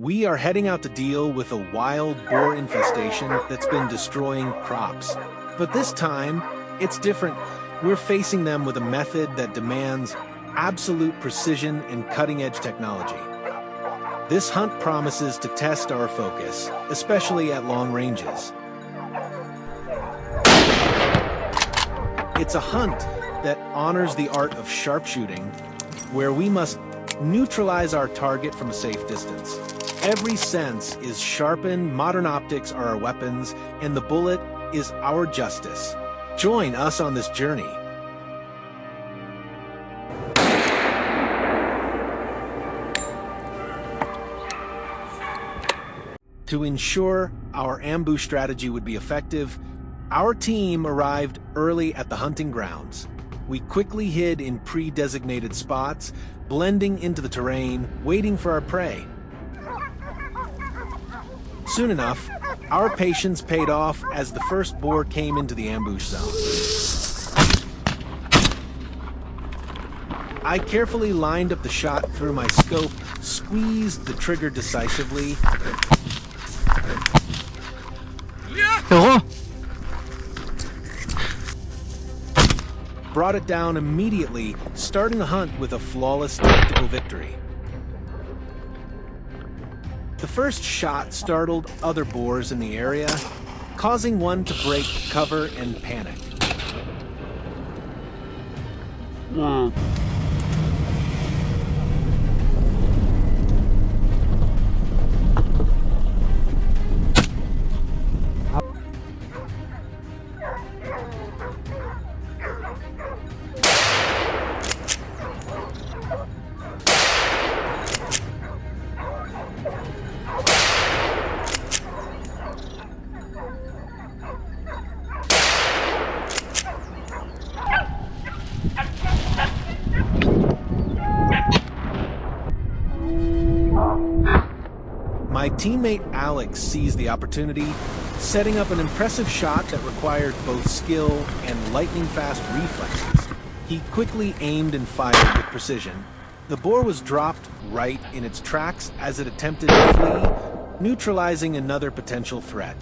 We are heading out to deal with a wild boar infestation that's been destroying crops. But this time, it's different. We're facing them with a method that demands absolute precision and cutting-edge technology. This hunt promises to test our focus, especially at long ranges. It's a hunt that honors the art of sharpshooting, where we must neutralize our target from a safe distance. Every sense is sharpened, modern optics are our weapons, and the bullet is our justice. Join us on this journey. To ensure our ambush strategy would be effective, our team arrived early at the hunting grounds. We quickly hid in pre-designated spots, blending into the terrain, waiting for our prey. Soon enough, our patience paid off as the first boar came into the ambush zone. I carefully lined up the shot through my scope, squeezed the trigger decisively, brought it down immediately, starting the hunt with a flawless tactical victory. The first shot startled other boars in the area, causing one to break cover and panic. My teammate Alex seized the opportunity, setting up an impressive shot that required both skill and lightning-fast reflexes. He quickly aimed and fired with precision. The boar was dropped right in its tracks as it attempted to flee, neutralizing another potential threat.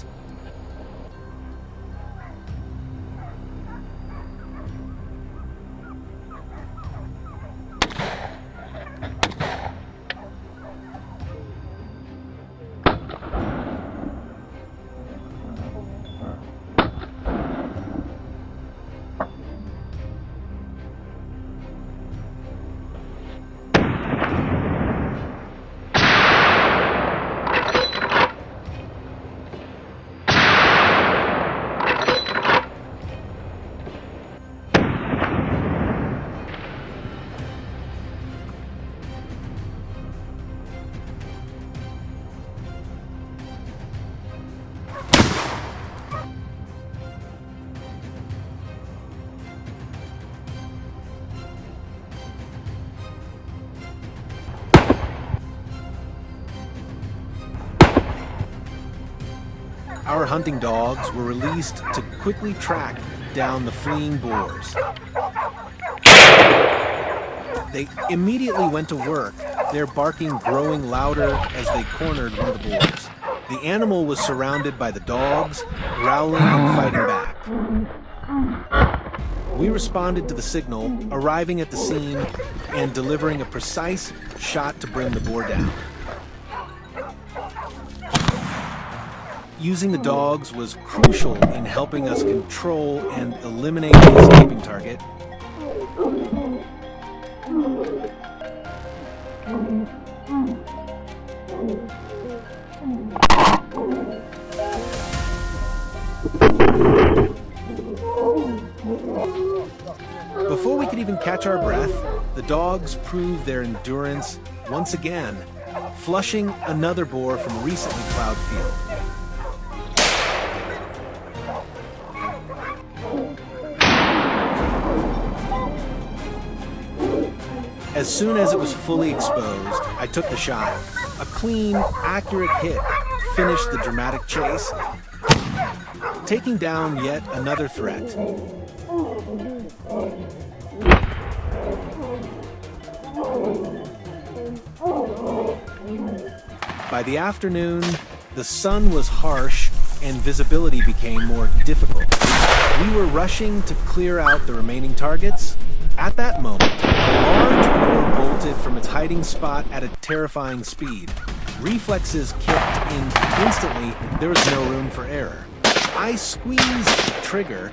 Our hunting dogs were released to quickly track down the fleeing boars. They immediately went to work, their barking growing louder as they cornered one of the boars. The animal was surrounded by the dogs, growling and fighting back. We responded to the signal, arriving at the scene and delivering a precise shot to bring the boar down. Using the dogs was crucial in helping us control and eliminate the escaping target. Before we could even catch our breath, the dogs proved their endurance once again, flushing another boar from a recently plowed field. As soon as it was fully exposed, I took the shot. A clean, accurate hit finished the dramatic chase, taking down yet another threat. By the afternoon, the sun was harsh and visibility became more difficult. We were rushing to clear out the remaining targets. At that moment, a large boar bolted from its hiding spot at a terrifying speed. Reflexes kicked in instantly. There was no room for error. I squeezed the trigger,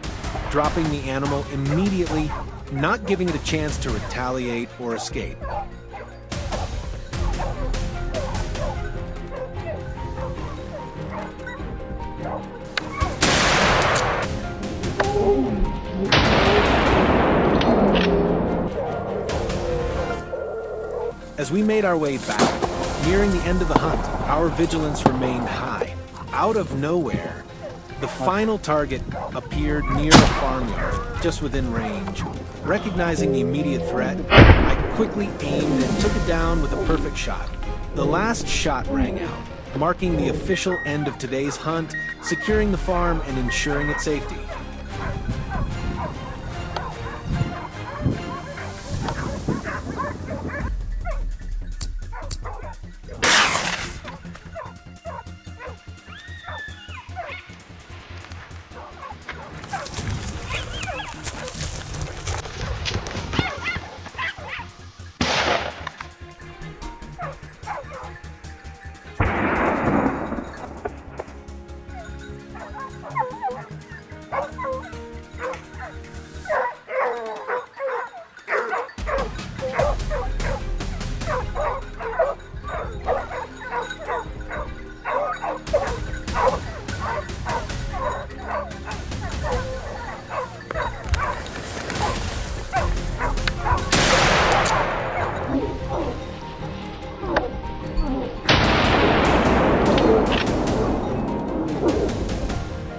dropping the animal immediately, not giving it a chance to retaliate or escape. As we made our way back, nearing the end of the hunt, our vigilance remained high. Out of nowhere, the final target appeared near a farmyard, just within range. Recognizing the immediate threat, I quickly aimed and took it down with a perfect shot. The last shot rang out, marking the official end of today's hunt, securing the farm and ensuring its safety.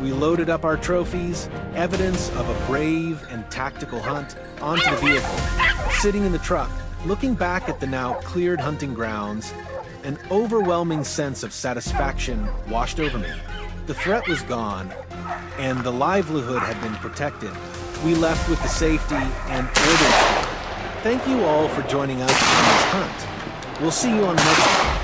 We loaded up our trophies, evidence of a brave and tactical hunt, onto the vehicle. Sitting in the truck, looking back at the now cleared hunting grounds, an overwhelming sense of satisfaction washed over me. The threat was gone, and the livelihood had been protected. We left with the safety and order. Thank you all for joining us on this hunt. We'll see you on the next one.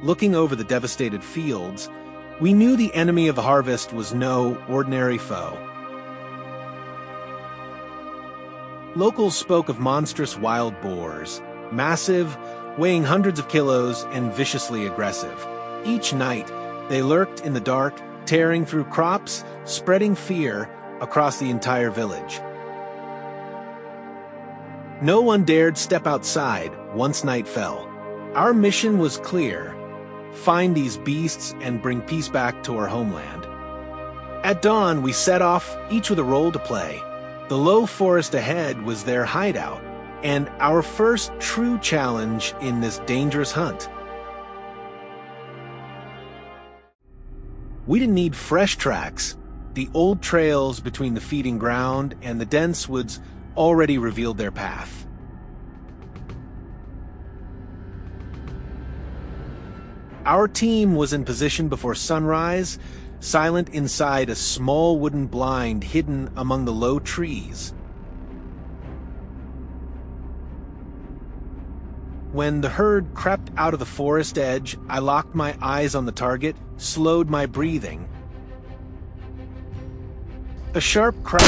Looking over the devastated fields, we knew the enemy of the harvest was no ordinary foe. Locals spoke of monstrous wild boars, massive, weighing hundreds of kilos and viciously aggressive. Each night, they lurked in the dark, tearing through crops, spreading fear across the entire village. No one dared step outside once night fell. Our mission was clear: find these beasts and bring peace back to our homeland. At dawn, we set off, each with a role to play. The low forest ahead was their hideout, and our first true challenge in this dangerous hunt. We didn't need fresh tracks. The old trails between the feeding ground and the dense woods already revealed their path. Our team was in position before sunrise, silent inside a small wooden blind hidden among the low trees. When the herd crept out of the forest edge, I locked my eyes on the target, slowed my breathing. A sharp crack.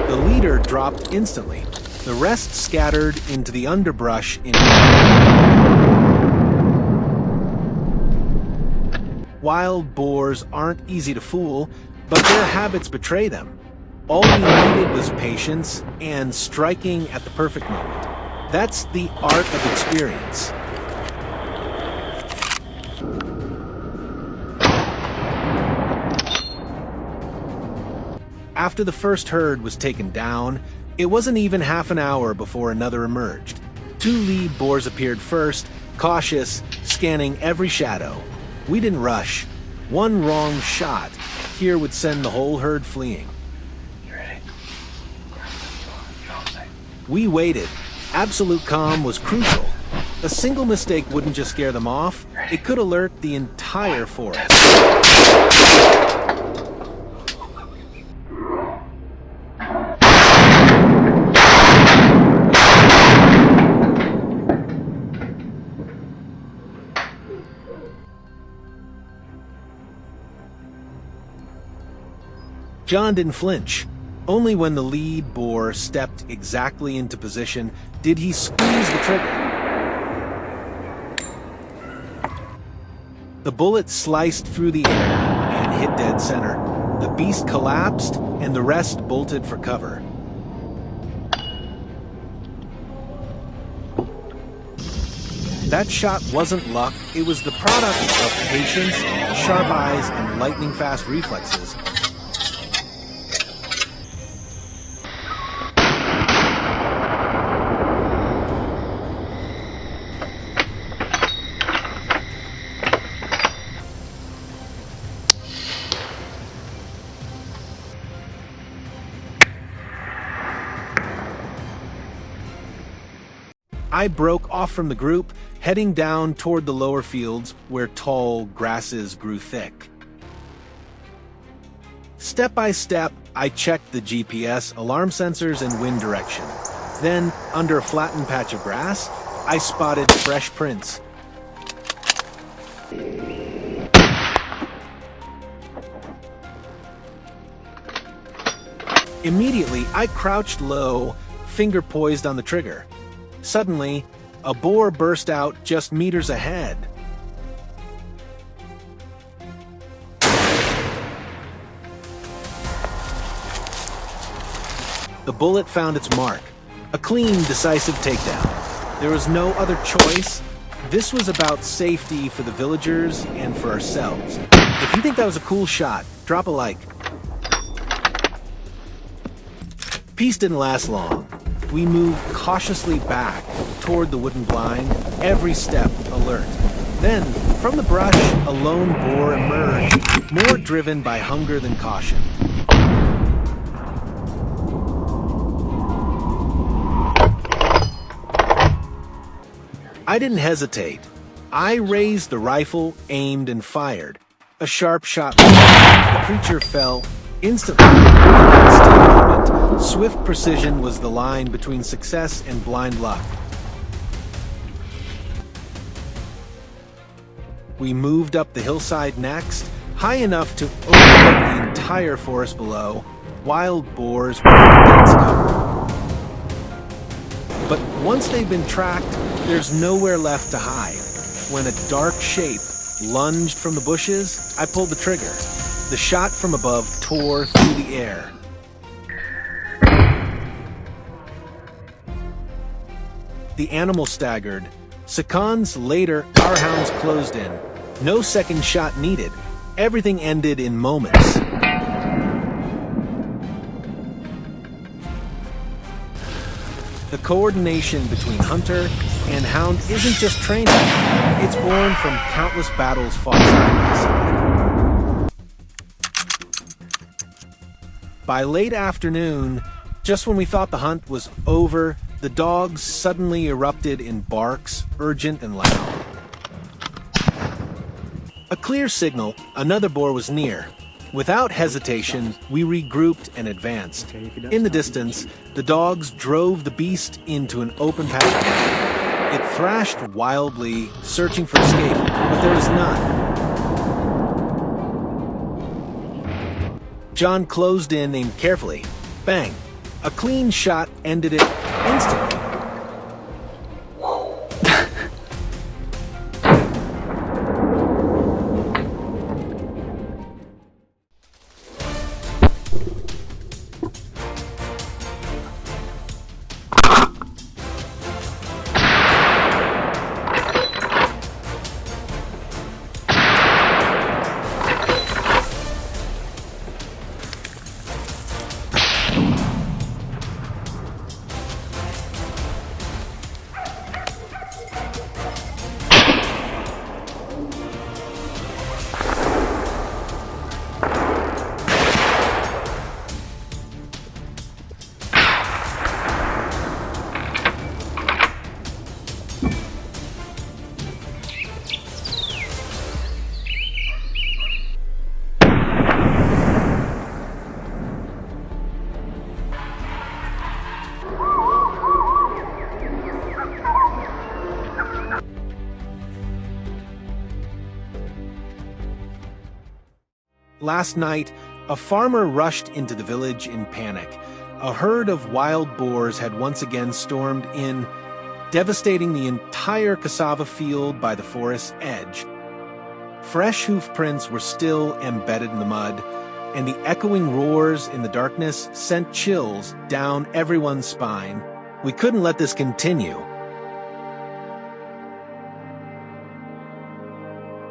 The leader dropped instantly. The rest scattered into the underbrush in Wild boars aren't easy to fool, but their habits betray them. All we needed was patience and striking at the perfect moment. That's the art of experience. After the first herd was taken down, it wasn't even half an hour before another emerged. 2 lead boars appeared first, cautious, scanning every shadow. We didn't rush. One wrong shot here would send the whole herd fleeing. You ready? We waited. Absolute calm was crucial. A single mistake wouldn't just scare them off, it could alert the entire forest. John didn't flinch. Only when the lead boar stepped exactly into position did he squeeze the trigger. The bullet sliced through the air and hit dead center. The beast collapsed, and the rest bolted for cover. That shot wasn't luck, it was the product of patience, sharp eyes, and lightning-fast reflexes. I broke off from the group, heading down toward the lower fields where tall grasses grew thick. Step by step, I checked the GPS, alarm sensors, and wind direction. Then, under a flattened patch of grass, I spotted fresh prints. Immediately, I crouched low, finger poised on the trigger. Suddenly, a boar burst out just meters ahead. The bullet found its mark. A clean, decisive takedown. There was no other choice. This was about safety for the villagers and for ourselves. If you think that was a cool shot, drop a like. Peace didn't last long. We moved cautiously back toward the wooden blind, every step alert. Then, from the brush, a lone boar emerged, more driven by hunger than caution. I didn't hesitate. I raised the rifle, aimed, and fired. A sharp shot. The creature fell instantly. In that still moment, swift precision was the line between success and blind luck. We moved up the hillside next, high enough to overlook the entire forest below. Wild boars were in dense cover. But once they've been tracked, there's nowhere left to hide. When a dark shape lunged from the bushes, I pulled the trigger. The shot from above tore through the air. The animal staggered. Seconds later, our hounds closed in. No second shot needed. Everything ended in moments. The coordination between hunter and hound isn't just training, it's born from countless battles fought side by side. By late afternoon, just when we thought the hunt was over, the dogs suddenly erupted in barks, urgent and loud. A clear signal, another boar was near. Without hesitation, we regrouped and advanced. In the distance, the dogs drove the beast into an open pasture. It thrashed wildly, searching for escape, but there was none. John closed in, aimed carefully. Bang! A clean shot ended it instantly. Last night, a farmer rushed into the village in panic. A herd of wild boars had once again stormed in, devastating the entire cassava field by the forest's edge. Fresh hoof prints were still embedded in the mud, and the echoing roars in the darkness sent chills down everyone's spine. We couldn't let this continue.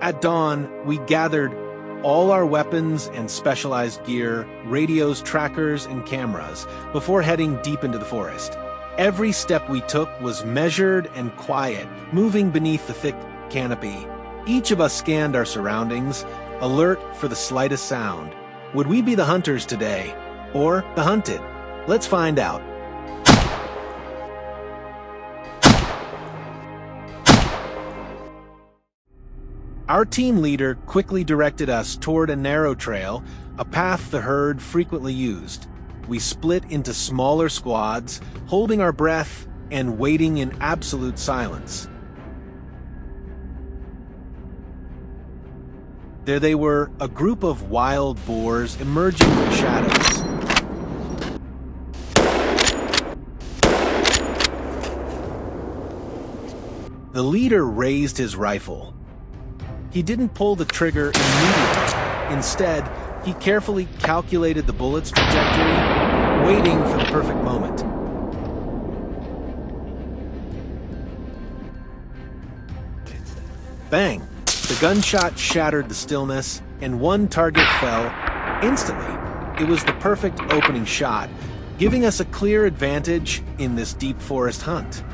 At dawn, we gathered all our weapons and specialized gear, radios, trackers, and cameras, before heading deep into the forest. Every step we took was measured and quiet, moving beneath the thick canopy. Each of us scanned our surroundings, alert for the slightest sound. Would we be the hunters today, or the hunted? Let's find out. Our team leader quickly directed us toward a narrow trail, a path the herd frequently used. We split into smaller squads, holding our breath and waiting in absolute silence. There they were, a group of wild boars emerging from the shadows. The leader raised his rifle. He didn't pull the trigger immediately. Instead, he carefully calculated the bullet's trajectory, waiting for the perfect moment. Bang! The gunshot shattered the stillness, and one target fell instantly. It was the perfect opening shot, giving us a clear advantage in this deep forest hunt.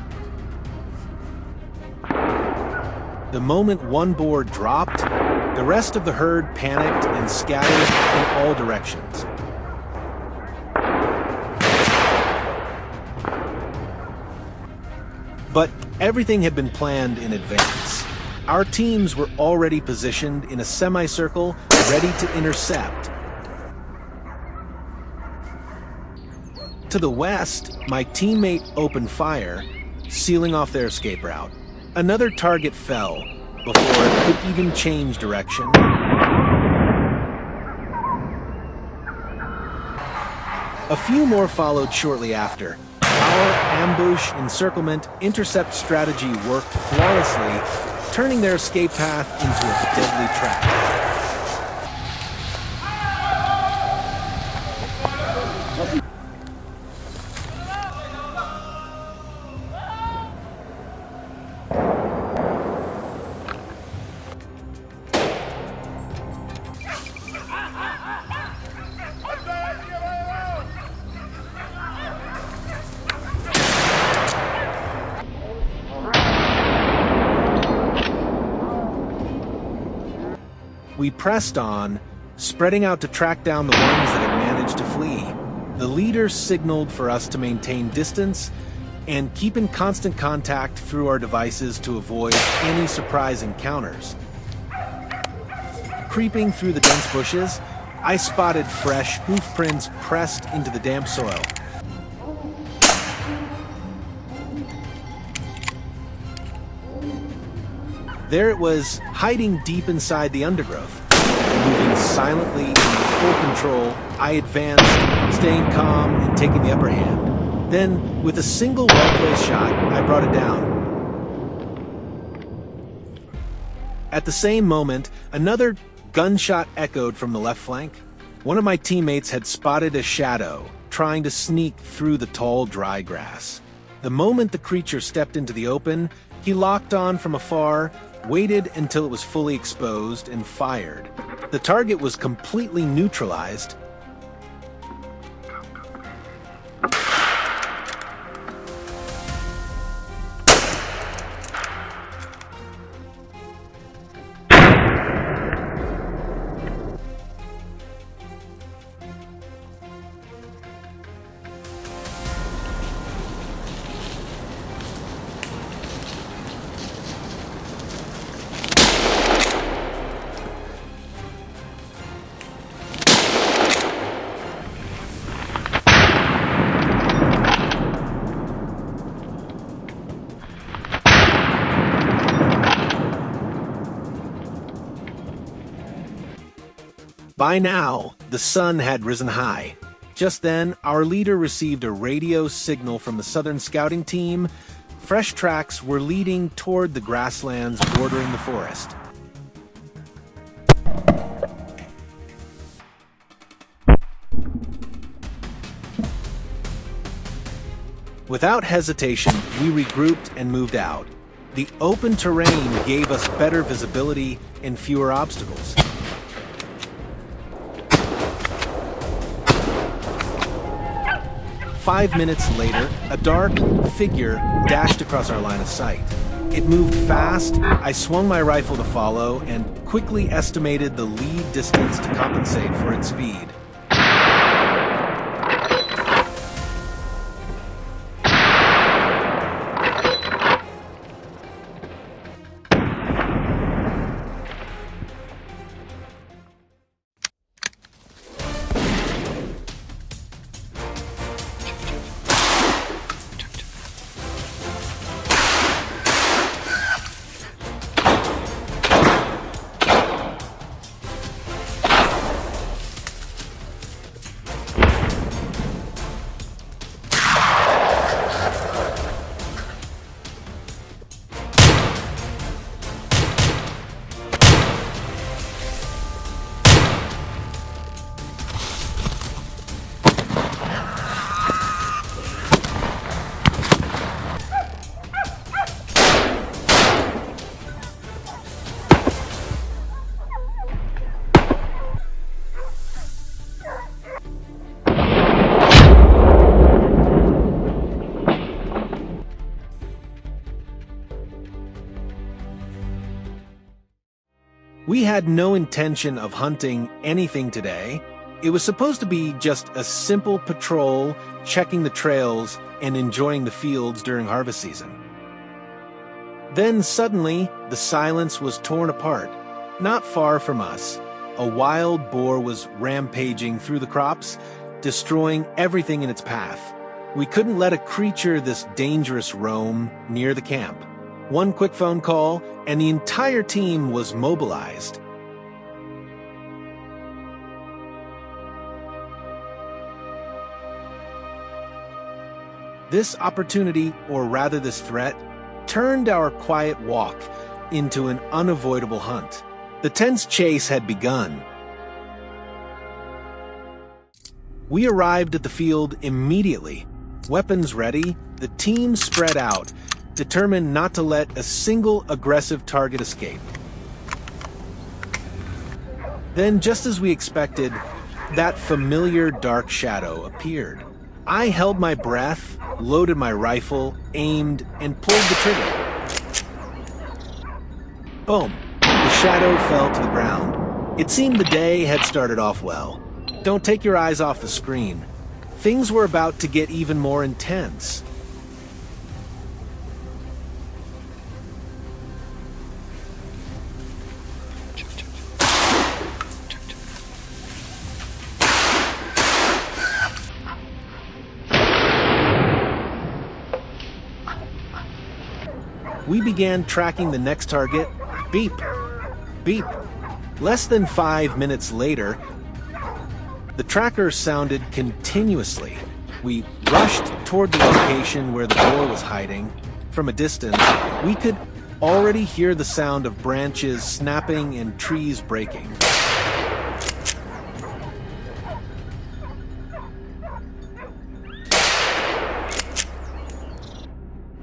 The moment one boar dropped, the rest of the herd panicked and scattered in all directions. But everything had been planned in advance. Our teams were already positioned in a semicircle, ready to intercept. To the west, my teammate opened fire, sealing off their escape route. Another target fell before it could even change direction. A few more followed shortly after. Our ambush, encirclement, intercept strategy worked flawlessly, turning their escape path into a deadly trap. We pressed on, spreading out to track down the ones that had managed to flee. The leader signaled for us to maintain distance and keep in constant contact through our devices to avoid any surprise encounters. Creeping through the dense bushes, I spotted fresh hoof prints pressed into the damp soil. There it was, hiding deep inside the undergrowth. Moving silently and with full control, I advanced, staying calm and taking the upper hand. Then, with a single well-placed shot, I brought it down. At the same moment, another gunshot echoed from the left flank. One of my teammates had spotted a shadow, trying to sneak through the tall, dry grass. The moment the creature stepped into the open, he locked on from afar, waited until it was fully exposed, and fired. The target was completely neutralized. By now, the sun had risen high. Just then, our leader received a radio signal from the Southern Scouting Team. Fresh tracks were leading toward the grasslands bordering the forest. Without hesitation, we regrouped and moved out. The open terrain gave us better visibility and fewer obstacles. 5 minutes later, a dark figure dashed across our line of sight. It moved fast. I swung my rifle to follow and quickly estimated the lead distance to compensate for its speed. We had no intention of hunting anything today. It was supposed to be just a simple patrol, checking the trails, and enjoying the fields during harvest season. Then suddenly, the silence was torn apart. Not far from us, a wild boar was rampaging through the crops, destroying everything in its path. We couldn't let a creature this dangerous roam near the camp. One quick phone call, and the entire team was mobilized. This opportunity, or rather this threat, turned our quiet walk into an unavoidable hunt. The tense chase had begun. We arrived at the field immediately. Weapons ready, the team spread out, determined not to let a single aggressive target escape. Then, just as we expected, that familiar dark shadow appeared. I held my breath, loaded my rifle, aimed, and pulled the trigger. Boom! The shadow fell to the ground. It seemed the day had started off well. Don't take your eyes off the screen. Things were about to get even more intense. We began tracking the next target. Beep. Beep. Less than 5 minutes later, the tracker sounded continuously. We rushed toward the location where the boar was hiding. From a distance, we could already hear the sound of branches snapping and trees breaking.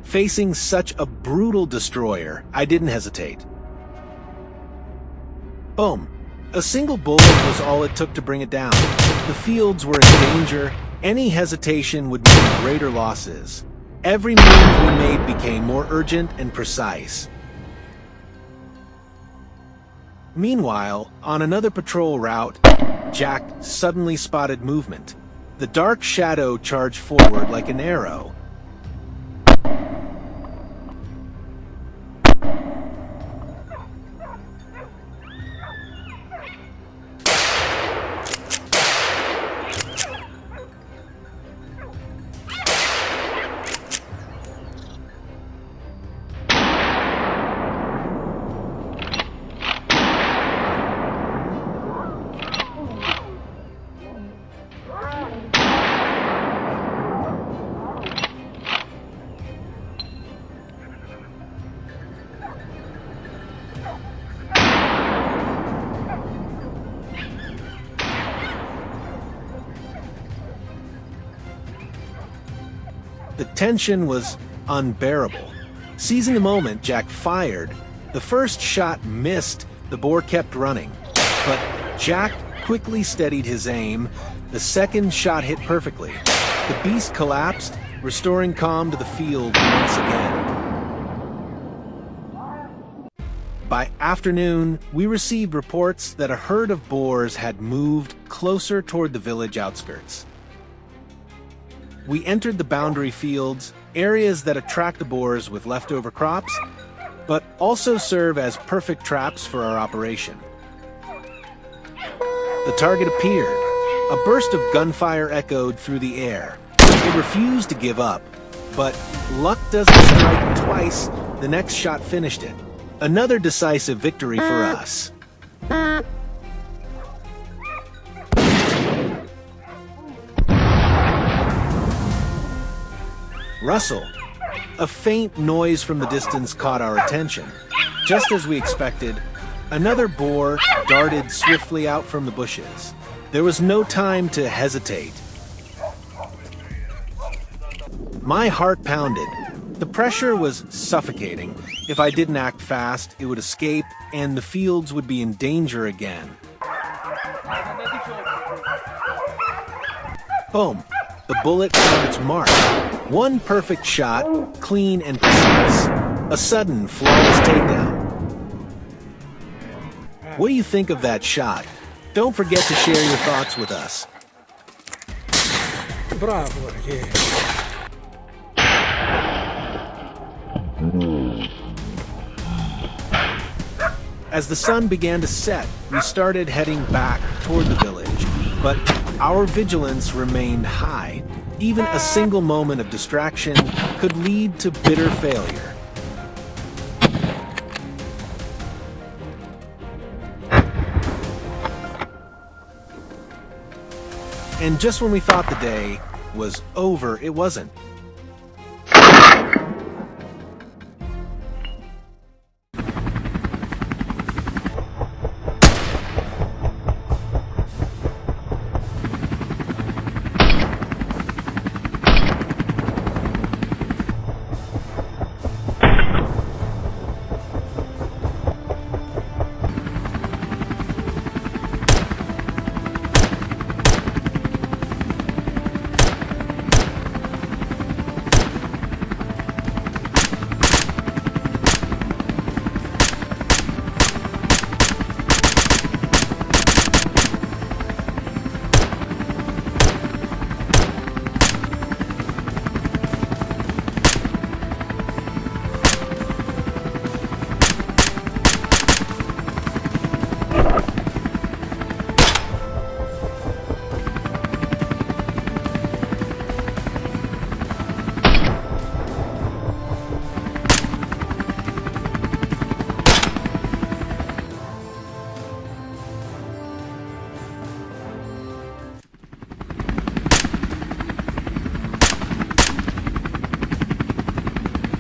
Facing such a brutal destroyer, I didn't hesitate. Boom. A single bullet was all it took to bring it down. The fields were in danger. Any hesitation would mean greater losses. Every move we made became more urgent and precise. Meanwhile, on another patrol route, Jack suddenly spotted movement. The dark shadow charged forward like an arrow. The tension was unbearable. Seizing the moment, Jack fired. The first shot missed. The boar kept running. But Jack quickly steadied his aim. The second shot hit perfectly. The beast collapsed, restoring calm to the field once again. By afternoon, we received reports that a herd of boars had moved closer toward the village outskirts. We entered the boundary fields, areas that attract the boars with leftover crops, but also serve as perfect traps for our operation. The target appeared. A burst of gunfire echoed through the air. It refused to give up, but luck doesn't strike twice. The next shot finished it. Another decisive victory for us. Rustle. A faint noise from the distance caught our attention. Just as we expected, another boar darted swiftly out from the bushes. There was no time to hesitate. My heart pounded. The pressure was suffocating. If I didn't act fast, it would escape, and the fields would be in danger again. Boom. The bullet found its mark. One perfect shot, clean and precise. A sudden, flawless takedown. What do you think of that shot? Don't forget to share your thoughts with us. Bravo, yeah. As the sun began to set, we started heading back toward the village, but our vigilance remained high. Even a single moment of distraction could lead to bitter failure. And just when we thought the day was over, it wasn't.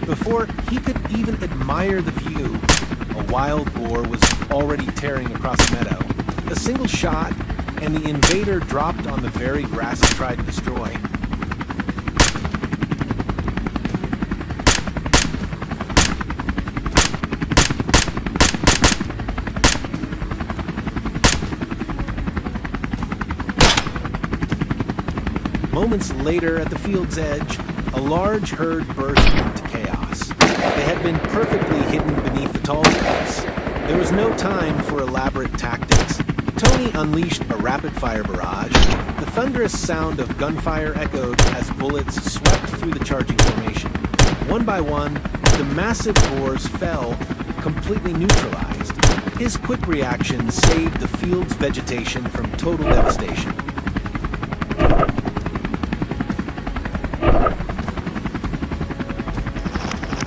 Before he could even admire the view, a wild boar was already tearing across the meadow. A single shot, and the invader dropped on the very grass he tried to destroy. Moments later, at the field's edge, a large herd burst into chaos. They had been perfectly hidden beneath the tall grass. There was no time for elaborate tactics. Tony unleashed a rapid-fire barrage. The thunderous sound of gunfire echoed as bullets swept through the charging formation. One by one, the massive boars fell, completely neutralized. His quick reaction saved the field's vegetation from total devastation.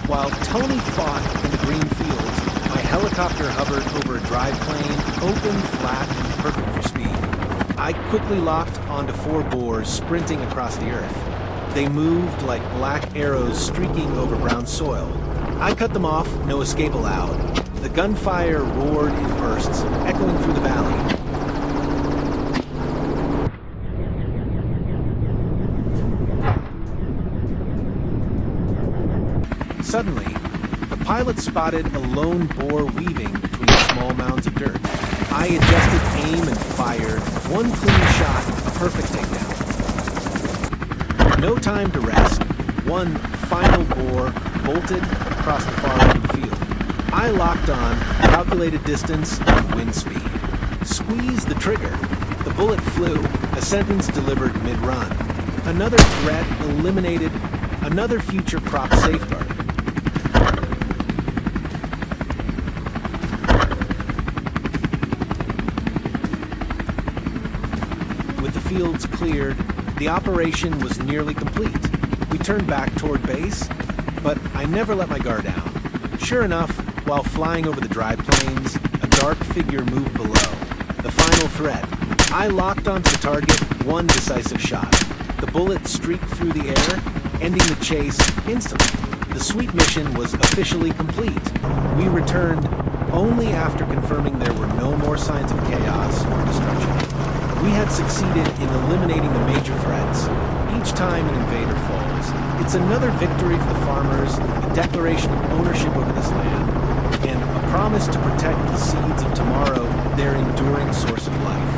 While Tony fought in the green fields, my helicopter hovered over a drive plane, open, flat, and perfect for speed. I quickly locked onto 4 boars sprinting across the earth. They moved like black arrows streaking over brown soil. I cut them off, no escape allowed. The gunfire roared in bursts, echoing through the valley. Suddenly, the pilot spotted a lone boar weaving between small mounds of dirt. I adjusted aim and fired. One clean shot, a perfect takedown. No time to rest. One final boar bolted across the far end of the field. I locked on, calculated distance, and wind speed. Squeezed the trigger. The bullet flew, a sentence delivered mid-run. Another threat eliminated, another future crop safeguarded. With the fields cleared, the operation was nearly complete. We turned back toward base, but I never let my guard down. Sure enough, while flying over the dry plains, a dark figure moved below. The final threat. I locked onto the target, one decisive shot. The bullet streaked through the air, ending the chase instantly. The sweep mission was officially complete. We returned only after confirming there were no more signs of chaos or destruction. We had succeeded in eliminating the major threats. Each time an invader falls, it's another victory for the farmers, a declaration of ownership over this land, and a promise to protect the seeds of tomorrow, their enduring source of life.